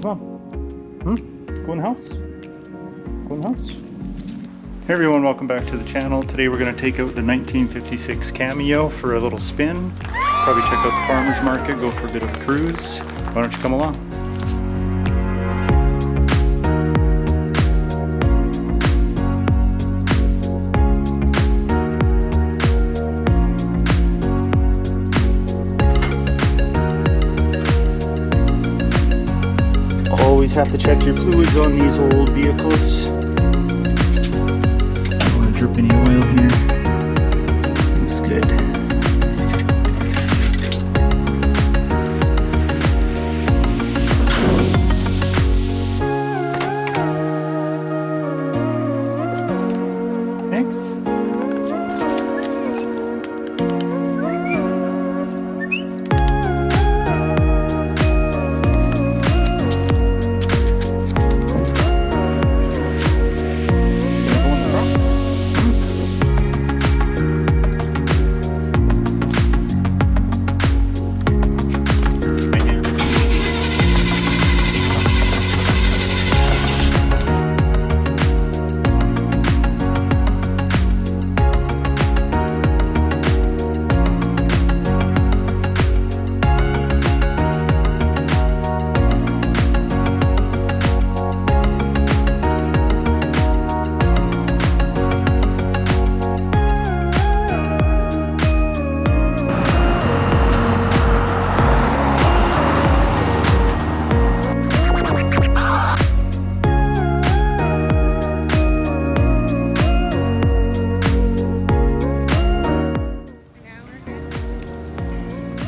Where's Mom? Go in the house? Go in the house? Hey everyone, welcome back to the channel. Today we're going to take out the 1956 Cameo for a little spin. Probably check out the farmer's market, go for a bit of a cruise. Why don't you come along? Always have to check your fluids on these old vehicles. Don't want to drip any oil here. Looks good.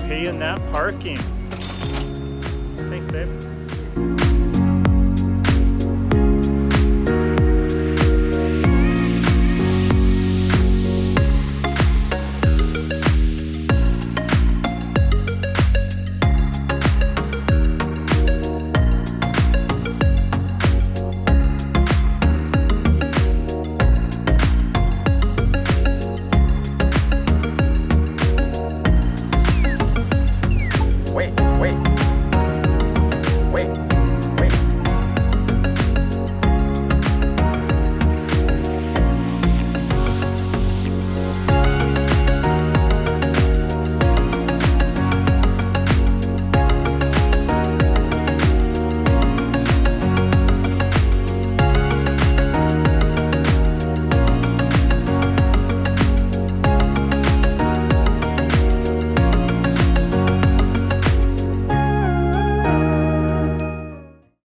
Paying that parking. Thanks, babe.